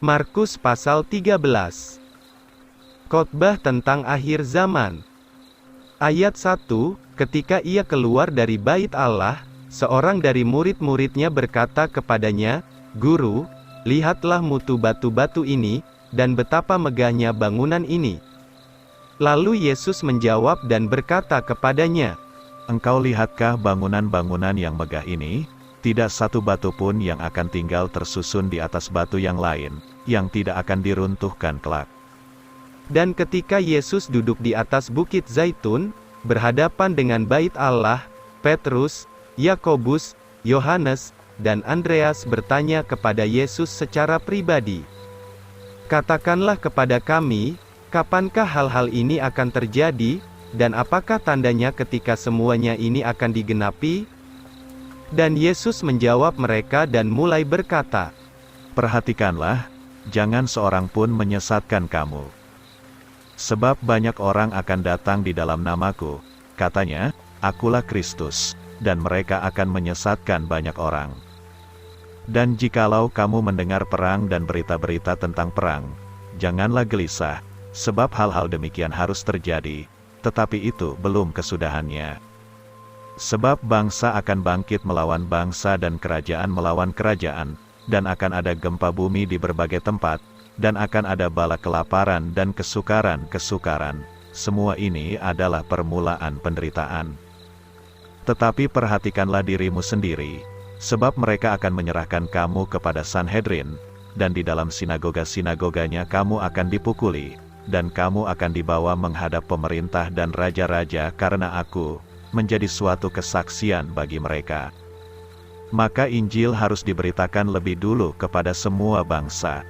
Markus pasal 13. Khotbah tentang akhir zaman. Ayat 1, ketika ia keluar dari bait Allah, seorang dari murid-muridnya berkata kepadanya, "Guru, lihatlah mutu batu-batu ini, dan betapa megahnya bangunan ini." Lalu Yesus menjawab dan berkata kepadanya, "Engkau lihatkah bangunan-bangunan yang megah ini? Tidak satu batu pun yang akan tinggal tersusun di atas batu yang lain, yang tidak akan diruntuhkan kelak." Dan ketika Yesus duduk di atas bukit Zaitun, berhadapan dengan bait Allah, Petrus, Yakobus, Yohanes, dan Andreas bertanya kepada Yesus secara pribadi, "Katakanlah kepada kami, kapankah hal-hal ini akan terjadi, dan apakah tandanya ketika semuanya ini akan digenapi?" Dan Yesus menjawab mereka dan mulai berkata, "Perhatikanlah, jangan seorang pun menyesatkan kamu. Sebab banyak orang akan datang di dalam namaku, katanya, 'Akulah Kristus,' dan mereka akan menyesatkan banyak orang. Dan jikalau kamu mendengar perang dan berita-berita tentang perang, janganlah gelisah, sebab hal-hal demikian harus terjadi, tetapi itu belum kesudahannya. Sebab bangsa akan bangkit melawan bangsa dan kerajaan melawan kerajaan, dan akan ada gempa bumi di berbagai tempat, dan akan ada bala kelaparan dan kesukaran-kesukaran. Semua ini adalah permulaan penderitaan. Tetapi perhatikanlah dirimu sendiri, sebab mereka akan menyerahkan kamu kepada Sanhedrin, dan di dalam sinagoga-sinagoganya kamu akan dipukuli, dan kamu akan dibawa menghadap pemerintah dan raja-raja karena aku menjadi suatu kesaksian bagi mereka. Maka Injil harus diberitakan lebih dulu kepada semua bangsa.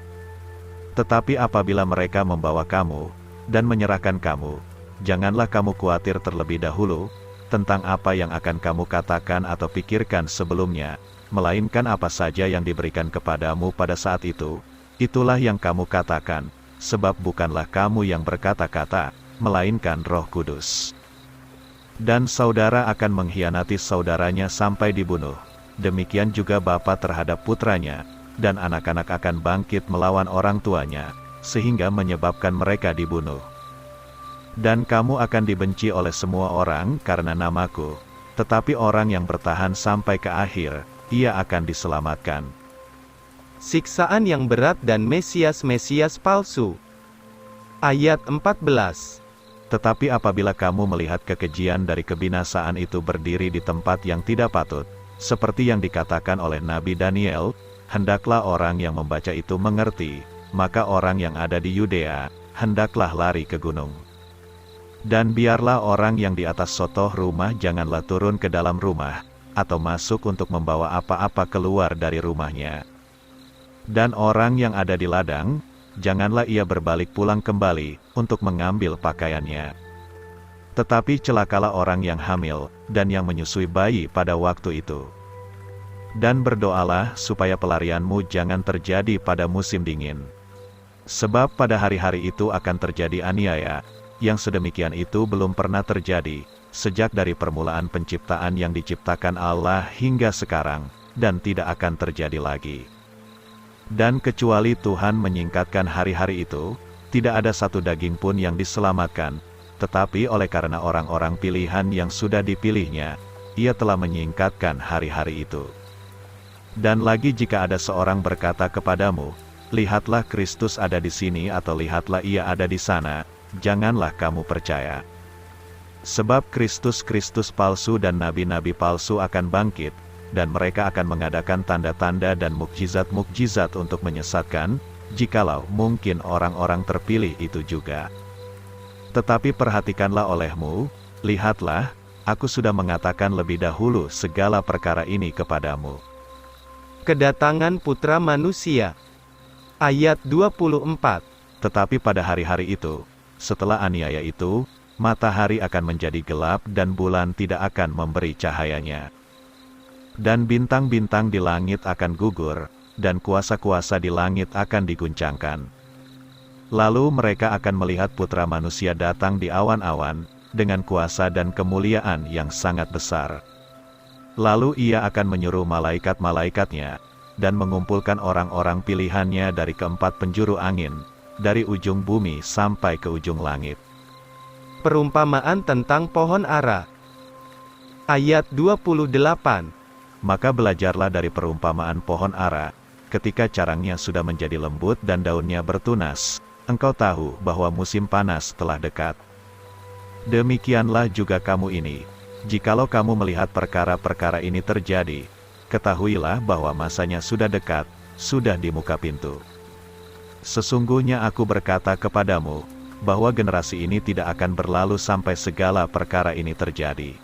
Tetapi apabila mereka membawa kamu, dan menyerahkan kamu, janganlah kamu khawatir terlebih dahulu, tentang apa yang akan kamu katakan atau pikirkan sebelumnya, melainkan apa saja yang diberikan kepadamu pada saat itu, itulah yang kamu katakan, sebab bukanlah kamu yang berkata-kata, melainkan Roh Kudus. Dan saudara akan mengkhianati saudaranya sampai dibunuh. Demikian juga bapa terhadap putranya, dan anak-anak akan bangkit melawan orang tuanya, sehingga menyebabkan mereka dibunuh. Dan kamu akan dibenci oleh semua orang karena namaku, tetapi orang yang bertahan sampai ke akhir, ia akan diselamatkan." Siksaan yang berat dan Mesias-Mesias palsu. Ayat 14. Tetapi apabila kamu melihat kekejian dari kebinasaan itu berdiri di tempat yang tidak patut, seperti yang dikatakan oleh Nabi Daniel, hendaklah orang yang membaca itu mengerti, maka orang yang ada di Yudea, hendaklah lari ke gunung. Dan biarlah orang yang di atas sotoh rumah janganlah turun ke dalam rumah, atau masuk untuk membawa apa-apa keluar dari rumahnya. Dan orang yang ada di ladang, janganlah ia berbalik pulang kembali, untuk mengambil pakaiannya. Tetapi celakalah orang yang hamil, dan yang menyusui bayi pada waktu itu. Dan berdoalah supaya pelarianmu jangan terjadi pada musim dingin. Sebab pada hari-hari itu akan terjadi aniaya, yang sedemikian itu belum pernah terjadi, sejak dari permulaan penciptaan yang diciptakan Allah hingga sekarang, dan tidak akan terjadi lagi. Dan kecuali Tuhan menyingkatkan hari-hari itu, tidak ada satu daging pun yang diselamatkan, tetapi oleh karena orang-orang pilihan yang sudah dipilihnya, ia telah menyingkatkan hari-hari itu. Dan lagi jika ada seorang berkata kepadamu, "Lihatlah Kristus ada di sini," atau "Lihatlah ia ada di sana," janganlah kamu percaya. Sebab Kristus-Kristus palsu dan nabi-nabi palsu akan bangkit, dan mereka akan mengadakan tanda-tanda dan mukjizat-mukjizat untuk menyesatkan, jikalau mungkin orang-orang terpilih itu juga. Tetapi perhatikanlah olehmu, lihatlah, aku sudah mengatakan lebih dahulu segala perkara ini kepadamu. Kedatangan Putra Manusia. Ayat 24. Tetapi pada hari-hari itu, setelah aniaya itu, matahari akan menjadi gelap dan bulan tidak akan memberi cahayanya. Dan bintang-bintang di langit akan gugur, dan kuasa-kuasa di langit akan diguncangkan. Lalu mereka akan melihat Putra Manusia datang di awan-awan, dengan kuasa dan kemuliaan yang sangat besar. Lalu ia akan menyuruh malaikat-malaikatnya, dan mengumpulkan orang-orang pilihannya dari keempat penjuru angin, dari ujung bumi sampai ke ujung langit. Perumpamaan tentang pohon ara. Ayat 28. Maka belajarlah dari perumpamaan pohon ara, ketika carangnya sudah menjadi lembut dan daunnya bertunas, engkau tahu bahwa musim panas telah dekat. Demikianlah juga kamu ini, jikalau kamu melihat perkara-perkara ini terjadi, ketahuilah bahwa masanya sudah dekat, sudah di muka pintu. Sesungguhnya aku berkata kepadamu, bahwa generasi ini tidak akan berlalu sampai segala perkara ini terjadi.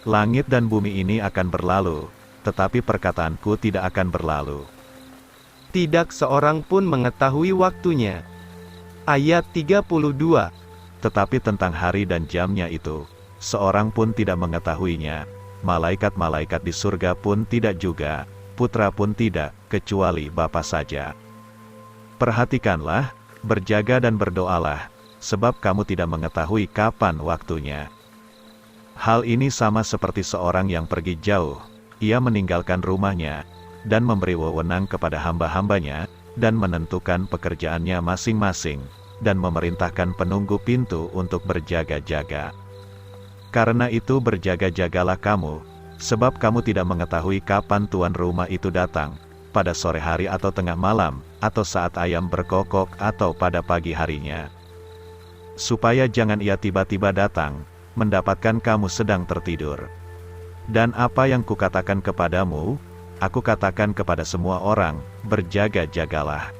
Langit dan bumi ini akan berlalu, tetapi perkataanku tidak akan berlalu. Tidak seorang pun mengetahui waktunya. Ayat 32. Tetapi tentang hari dan jamnya itu, seorang pun tidak mengetahuinya, malaikat-malaikat di surga pun tidak juga, putra pun tidak, kecuali Bapa saja. Perhatikanlah, berjaga dan berdoalah, sebab kamu tidak mengetahui kapan waktunya. Hal ini sama seperti seorang yang pergi jauh, ia meninggalkan rumahnya, dan memberi wewenang kepada hamba-hambanya, dan menentukan pekerjaannya masing-masing, dan memerintahkan penunggu pintu untuk berjaga-jaga. Karena itu berjaga-jagalah kamu, sebab kamu tidak mengetahui kapan tuan rumah itu datang, pada sore hari atau tengah malam, atau saat ayam berkokok atau pada pagi harinya. Supaya jangan ia tiba-tiba datang, mendapatkan kamu sedang tertidur. Dan apa yang kukatakan kepadamu, aku katakan kepada semua orang, berjaga-jagalah.